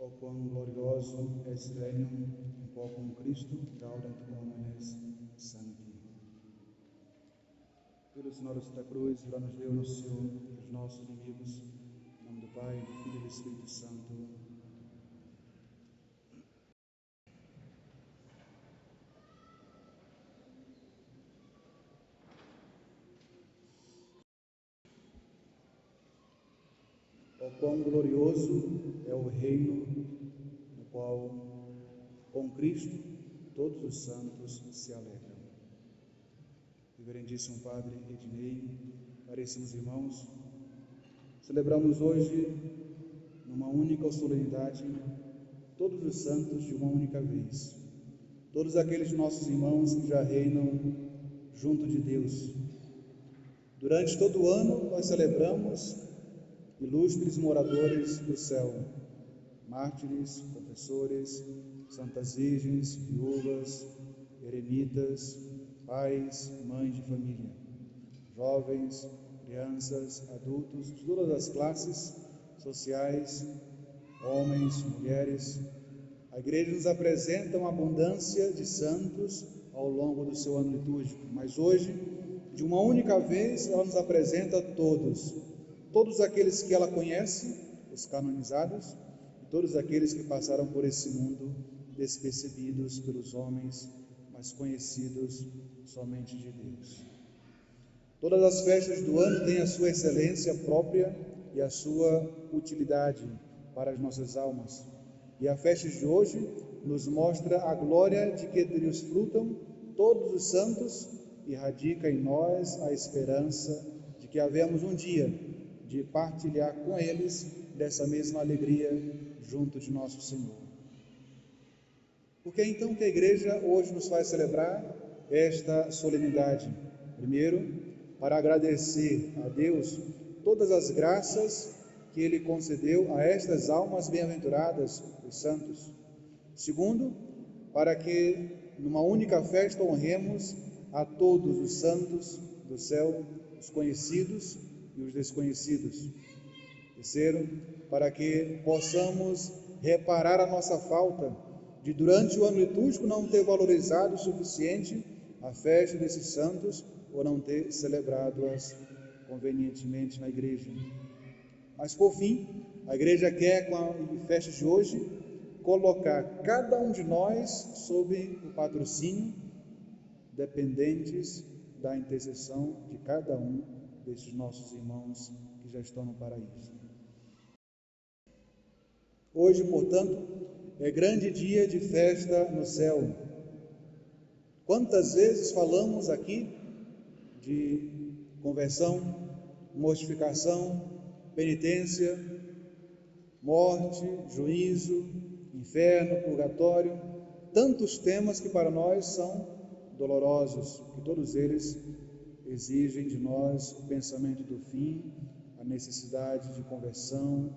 O quam gloriosum est regnum in populum Christum, gaudet homines sancti. Pelo Senhor da cruz, livra-nos Deus, nosso Senhor, dos nossos inimigos, em nome do Pai, do Filho e do Espírito Santo. O quão glorioso é o reino no qual, com Cristo, todos os santos se alegram. Reverendíssimo Padre Ednei, caríssimos irmãos, celebramos hoje, numa única solenidade, todos os santos de uma única vez. Todos aqueles nossos irmãos que já reinam junto de Deus. Durante todo o ano, nós celebramos ilustres moradores do céu, mártires, confessores, santas virgens, viúvas, eremitas, pais, mães de família, jovens, crianças, adultos, de todas as classes sociais, homens, mulheres. A Igreja nos apresenta uma abundância de santos ao longo do seu ano litúrgico, mas hoje, de uma única vez, ela nos apresenta todos aqueles que ela conhece, os canonizados, e todos aqueles que passaram por esse mundo despercebidos pelos homens, mas conhecidos somente de Deus. Todas as festas do ano têm a sua excelência própria e a sua utilidade para as nossas almas. E a festa de hoje nos mostra a glória de que desfrutam todos os santos e radica em nós a esperança de que havemos um dia de partilhar com eles dessa mesma alegria junto de nosso Senhor. Por que então que a Igreja hoje nos faz celebrar esta solenidade? Primeiro, para agradecer a Deus todas as graças que Ele concedeu a estas almas bem-aventuradas, os santos. Segundo, para que numa única festa honremos a todos os santos do céu, os conhecidos e os desconhecidos. Terceiro, para que possamos reparar a nossa falta de, durante o ano litúrgico, não ter valorizado o suficiente a festa desses santos ou não ter celebrado-as convenientemente na Igreja. Mas, por fim, a Igreja quer, com a festa de hoje, colocar cada um de nós sob o patrocínio, dependentes da intercessão de cada um desses nossos irmãos que já estão no paraíso. Hoje, portanto, é grande dia de festa no céu. Quantas vezes falamos aqui de conversão, mortificação, penitência, morte, juízo, inferno, purgatório, tantos temas que para nós são dolorosos, que todos eles exigem de nós o pensamento do fim, a necessidade de conversão.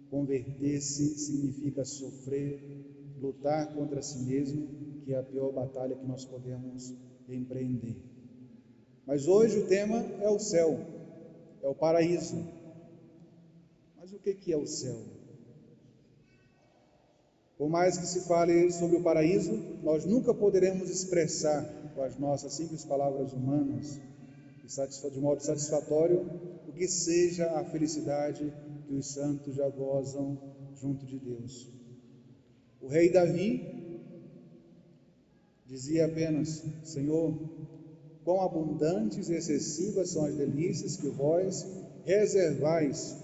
Converter-se significa sofrer, lutar contra si mesmo, que é a pior batalha que nós podemos empreender. Mas hoje o tema é o céu, é o paraíso. Mas o que é o céu? Por mais que se fale sobre o paraíso, nós nunca poderemos expressar com as nossas simples palavras humanas, de modo satisfatório, o que seja a felicidade que os santos já gozam junto de Deus. O rei Davi dizia apenas: Senhor, quão abundantes e excessivas são as delícias que vós reservais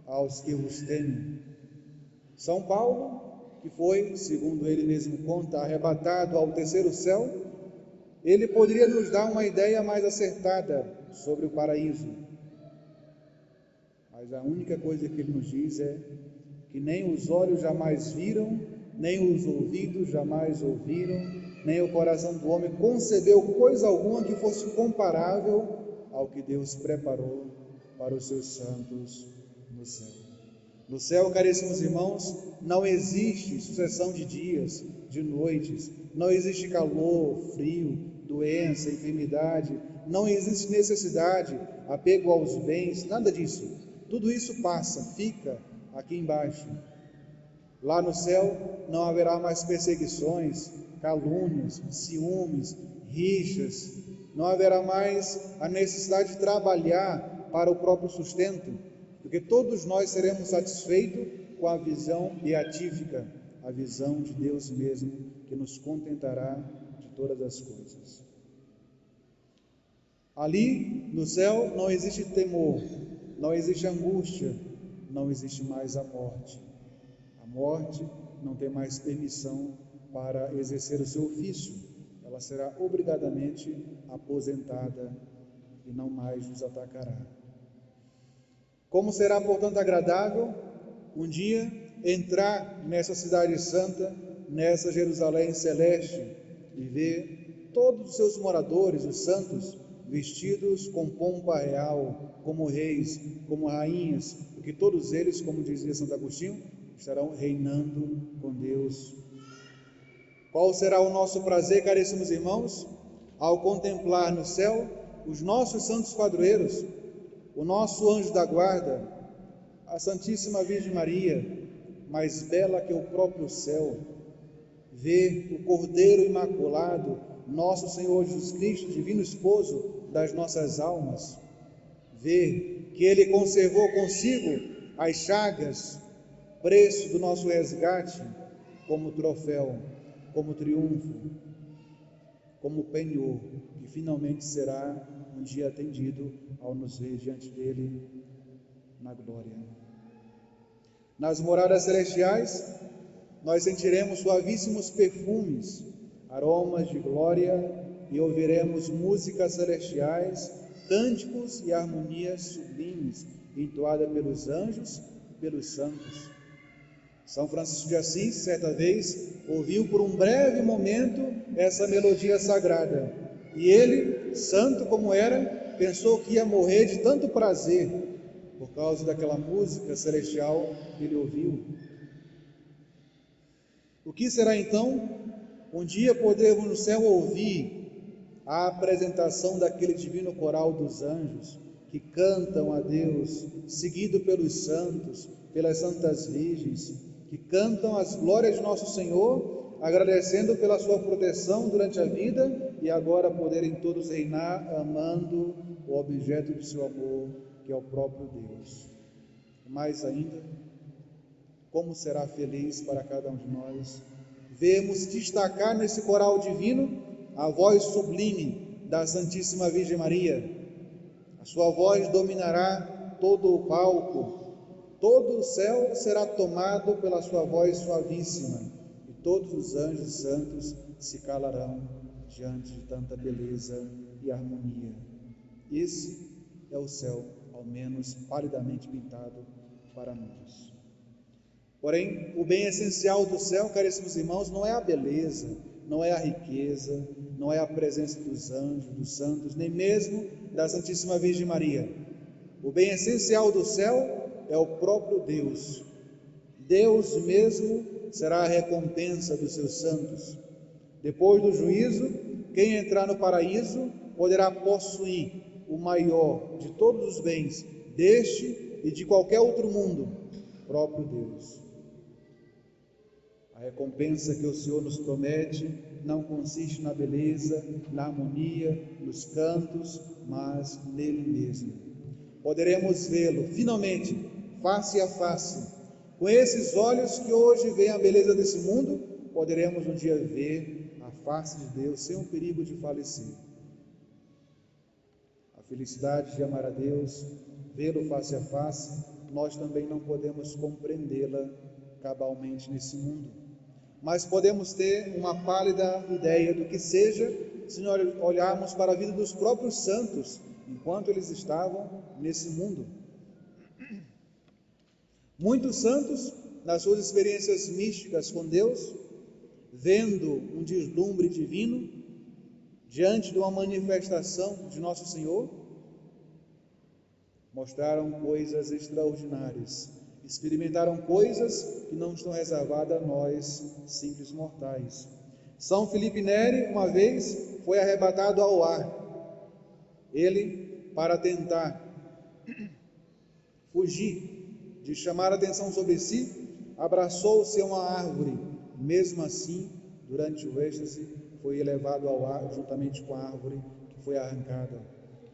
aos que vos temem. São Paulo, que foi, segundo ele mesmo conta, arrebatado ao terceiro céu, ele poderia nos dar uma ideia mais acertada sobre o paraíso. Mas a única coisa que ele nos diz é que nem os olhos jamais viram, nem os ouvidos jamais ouviram, nem o coração do homem concebeu coisa alguma que fosse comparável ao que Deus preparou para os seus santos no céu. No céu, caríssimos irmãos, não existe sucessão de dias, de noites, não existe calor, frio, doença, enfermidade, não existe necessidade, apego aos bens, nada disso. Tudo isso passa, fica aqui embaixo. Lá no céu não haverá mais perseguições, calúnias, ciúmes, rixas, não haverá mais a necessidade de trabalhar para o próprio sustento, porque todos nós seremos satisfeitos com a visão beatífica, a visão de Deus mesmo, que nos contentará de todas as coisas. Ali no céu não existe temor, não existe angústia, não existe mais a morte. A morte não tem mais permissão para exercer o seu ofício, ela será obrigadamente aposentada e não mais nos atacará. Como será, portanto, agradável um dia entrar nessa cidade santa, nessa Jerusalém celeste, e ver todos os seus moradores, os santos, vestidos com pompa real, como reis, como rainhas, porque todos eles, como dizia Santo Agostinho, estarão reinando com Deus. Qual será o nosso prazer, caríssimos irmãos, ao contemplar no céu os nossos santos padroeiros, o nosso anjo da guarda, a Santíssima Virgem Maria, mais bela que o próprio céu, ver o Cordeiro Imaculado, nosso Senhor Jesus Cristo, divino esposo das nossas almas, ver que Ele conservou consigo as chagas, preço do nosso resgate, como troféu, como triunfo, como penhor, que finalmente será um dia atendido ao nos ver diante dele na glória. Nas moradas celestiais, nós sentiremos suavíssimos perfumes, aromas de glória, e ouviremos músicas celestiais, cânticos e harmonias sublimes, entoadas pelos anjos e pelos santos. São Francisco de Assis, certa vez, ouviu por um breve momento essa melodia sagrada, e ele, santo como era, pensou que ia morrer de tanto prazer, por causa daquela música celestial que ele ouviu. O que será então um dia podermos no céu ouvir a apresentação daquele divino coral dos anjos que cantam a Deus, seguido pelos santos, pelas santas virgens, que cantam as glórias de nosso Senhor, agradecendo pela sua proteção durante a vida e agora poderem todos reinar amando o objeto do seu amor, que é o próprio Deus. Mais ainda, como será feliz para cada um de nós vermos destacar nesse coral divino a voz sublime da Santíssima Virgem Maria. A sua voz dominará todo o palco, todo o céu será tomado pela sua voz suavíssima, e todos os anjos santos se calarão diante de tanta beleza e harmonia. Esse é o céu, ao menos palidamente pintado para nós. Porém, o bem essencial do céu, caríssimos irmãos, não é a beleza, não é a riqueza, não é a presença dos anjos, dos santos, nem mesmo da Santíssima Virgem Maria. O bem essencial do céu é o próprio Deus. Deus mesmo será a recompensa dos seus santos. Depois do juízo, quem entrar no paraíso poderá possuir o maior de todos os bens deste e de qualquer outro mundo, próprio Deus. A recompensa que o Senhor nos promete não consiste na beleza, na harmonia, nos cantos, mas nele mesmo. Poderemos vê-lo, finalmente, face a face. Com esses olhos que hoje veem a beleza desse mundo, poderemos um dia ver a face de Deus sem o perigo de falecer. A felicidade de amar a Deus, vê-lo face a face, nós também não podemos compreendê-la cabalmente nesse mundo. Mas podemos ter uma pálida ideia do que seja se nós olharmos para a vida dos próprios santos, enquanto eles estavam nesse mundo. Muitos santos, nas suas experiências místicas com Deus, vendo um deslumbre divino, diante de uma manifestação de Nosso Senhor, mostraram coisas extraordinárias, experimentaram coisas que não estão reservadas a nós, simples mortais. São Felipe Neri, uma vez, foi arrebatado ao ar. Ele, para tentar fugir de chamar a atenção sobre si, abraçou-se a uma árvore. Mesmo assim, durante o êxtase, foi elevado ao ar juntamente com a árvore que foi arrancada.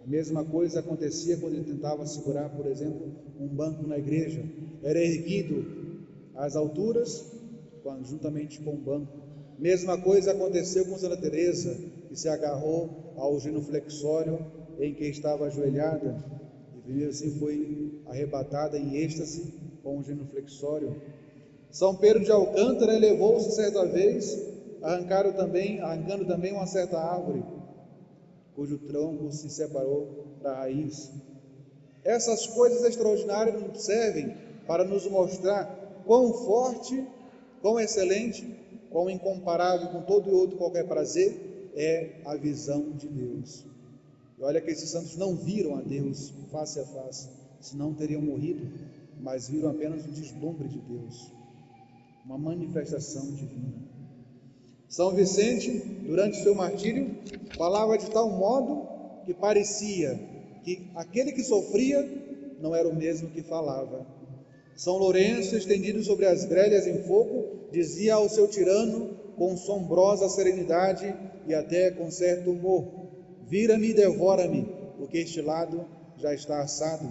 A mesma coisa acontecia quando ele tentava segurar, por exemplo, um banco na igreja. Era erguido às alturas, juntamente com o banco. Mesma coisa aconteceu com Santa Teresa, que se agarrou ao genuflexório em que estava ajoelhada, e primeiro assim foi arrebatada em êxtase com o genuflexório. São Pedro de Alcântara elevou-se certa vez, arrancando também uma certa árvore, cujo tronco se separou da raiz. Essas coisas extraordinárias nos servem para nos mostrar quão forte, quão excelente, quão incomparável com todo e outro qualquer prazer é a visão de Deus. E olha que esses santos não viram a Deus face a face, senão teriam morrido, mas viram apenas o deslumbre de Deus, uma manifestação divina. São Vicente, durante seu martírio, falava de tal modo que parecia que aquele que sofria não era o mesmo que falava. São Lourenço, estendido sobre as grelhas em fogo, dizia ao seu tirano com sombrosa serenidade e até com certo humor: vira-me e devora-me, porque este lado já está assado.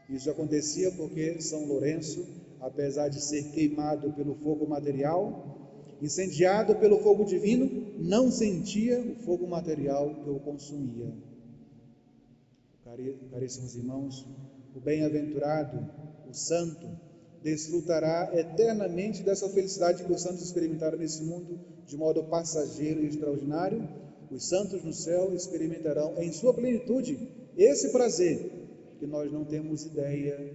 Isso acontecia porque São Lourenço, apesar de ser queimado pelo fogo material, incendiado pelo fogo divino, não sentia o fogo material que o consumia. Caríssimos irmãos, o bem-aventurado, o santo, desfrutará eternamente dessa felicidade que os santos experimentaram nesse mundo de modo passageiro e extraordinário. Os santos no céu experimentarão em sua plenitude esse prazer que nós não temos ideia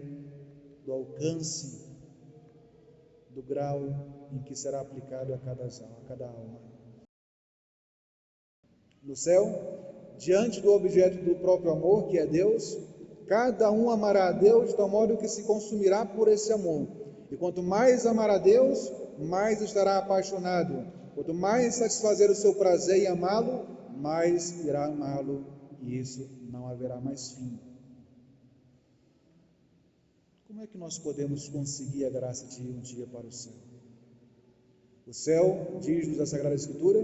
do alcance, do grau em que será aplicado a cada alma. No céu, diante do objeto do próprio amor, que é Deus, cada um amará a Deus de tal modo que se consumirá por esse amor. E quanto mais amar a Deus, mais estará apaixonado. Quanto mais satisfazer o seu prazer em amá-lo, mais irá amá-lo, e isso não haverá mais fim. Como é que nós podemos conseguir a graça de ir um dia para o céu? O céu, diz-nos a Sagrada Escritura,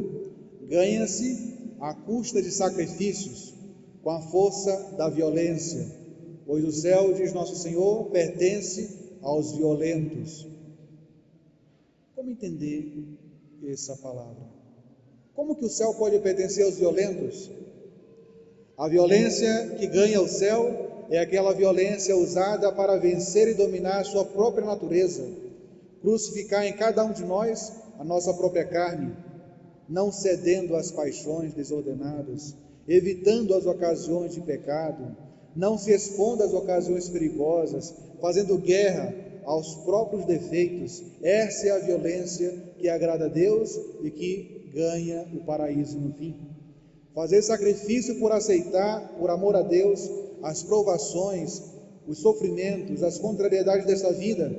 ganha-se à custa de sacrifícios, com a força da violência, pois o céu, diz Nosso Senhor, pertence aos violentos. Como entender essa palavra? Como que o céu pode pertencer aos violentos? A violência que ganha o céu é aquela violência usada para vencer e dominar a sua própria natureza, crucificar em cada um de nós a nossa própria carne, não cedendo às paixões desordenadas, evitando as ocasiões de pecado, não se expondo às ocasiões perigosas, fazendo guerra aos próprios defeitos. Essa é a violência que agrada a Deus e que ganha o paraíso no fim. Fazer sacrifício por aceitar, por amor a Deus, as provações, os sofrimentos, as contrariedades desta vida,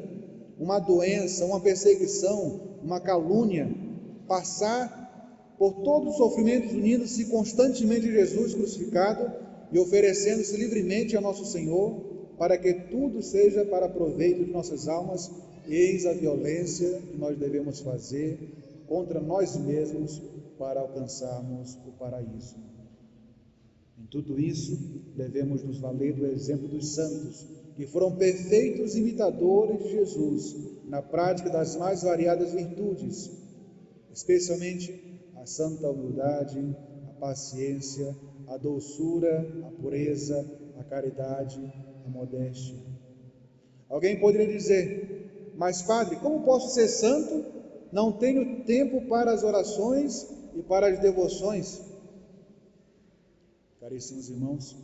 uma doença, uma perseguição, uma calúnia, passar por todos os sofrimentos unindo-se constantemente a Jesus crucificado e oferecendo-se livremente a nosso Senhor, para que tudo seja para proveito de nossas almas. Eis a violência que nós devemos fazer contra nós mesmos para alcançarmos o paraíso. Em tudo isso, devemos nos valer do exemplo dos santos, que foram perfeitos imitadores de Jesus na prática das mais variadas virtudes, especialmente a santa humildade, a paciência, a doçura, a pureza, a caridade, a modéstia. Alguém poderia dizer: mas padre, como posso ser santo? Não tenho tempo para as orações e para as devoções. Caríssimos irmãos,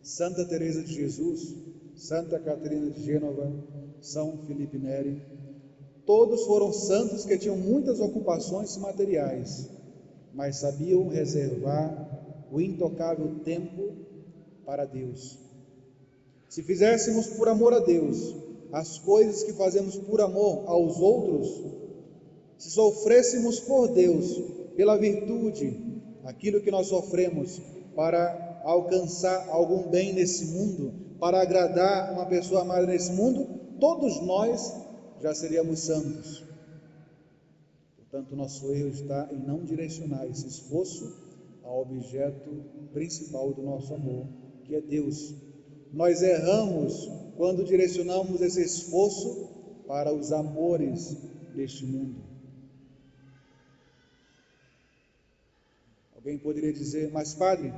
Santa Teresa de Jesus, Santa Catarina de Gênova, São Felipe Neri, todos foram santos que tinham muitas ocupações materiais, mas sabiam reservar o intocável tempo para Deus. Se fizéssemos por amor a Deus as coisas que fazemos por amor aos outros, se sofrêssemos por Deus, pela virtude, aquilo que nós sofremos para alcançar algum bem nesse mundo, para agradar uma pessoa amada nesse mundo, todos nós já seríamos santos. Portanto, nosso erro está em não direcionar esse esforço ao objeto principal do nosso amor, que é Deus. Nós erramos quando direcionamos esse esforço para os amores deste mundo. Alguém poderia dizer: mas padre,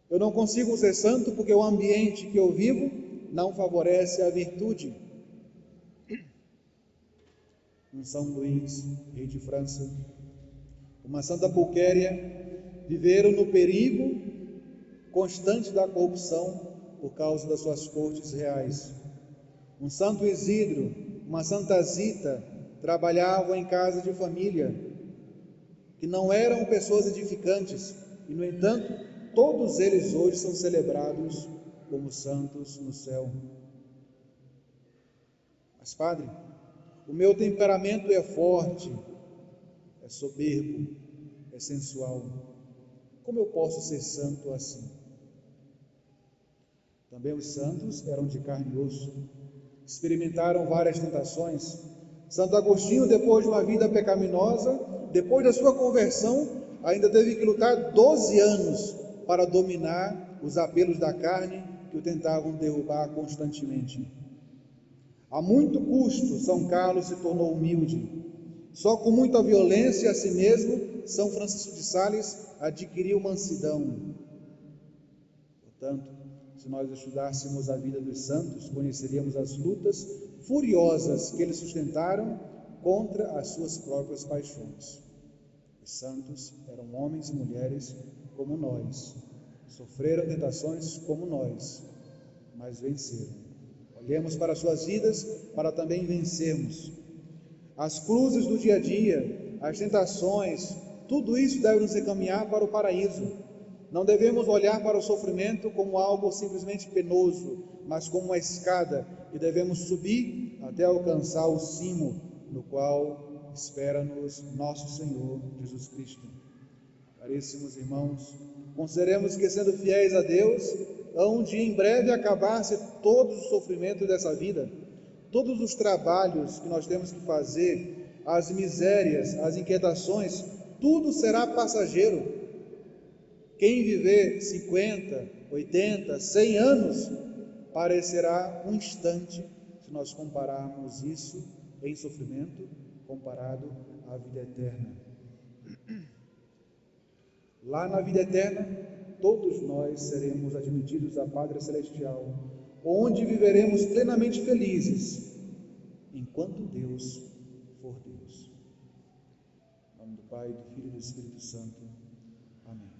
eu não consigo ser santo porque o ambiente que eu vivo não favorece a virtude. Um São Luís, rei de França, uma Santa Pulquéria, viveram no perigo constante da corrupção por causa das suas cortes reais. Um Santo Isidro, uma Santa Zita, trabalhavam em casa de família, que não eram pessoas edificantes, e no entanto, todos eles hoje são celebrados como santos no céu. Mas, padre, o meu temperamento é forte, é soberbo, é sensual. Como eu posso ser santo assim? Também os santos eram de carne e osso, experimentaram várias tentações. Santo Agostinho, depois de uma vida pecaminosa, depois da sua conversão, ainda teve que lutar 12 anos para dominar os apelos da carne que o tentavam derrubar constantemente. A muito custo, São Carlos se tornou humilde. Só com muita violência a si mesmo, São Francisco de Sales adquiriu mansidão. Portanto, se nós estudássemos a vida dos santos, conheceríamos as lutas furiosas que eles sustentaram contra as suas próprias paixões. Os santos eram homens e mulheres como nós, sofreram tentações como nós, mas venceram. Olhemos para suas vidas para também vencermos. As cruzes do dia a dia, as tentações, tudo isso deve nos encaminhar para o paraíso. Não devemos olhar para o sofrimento como algo simplesmente penoso, mas como uma escada que devemos subir até alcançar o cimo, no qual espera-nos nosso Senhor Jesus Cristo. Caríssimos irmãos, consideremos que, sendo fiéis a Deus, hão de em breve acabar-se todos os sofrimentos dessa vida, todos os trabalhos que nós temos que fazer, as misérias, as inquietações, tudo será passageiro. Quem viver 50, 80, 100 anos, parecerá um instante, se nós compararmos isso em sofrimento, comparado à vida eterna. Lá na vida eterna, todos nós seremos admitidos à Pátria Celestial, onde viveremos plenamente felizes, enquanto Deus for Deus. Em nome do Pai, do Filho e do Espírito Santo. Amém.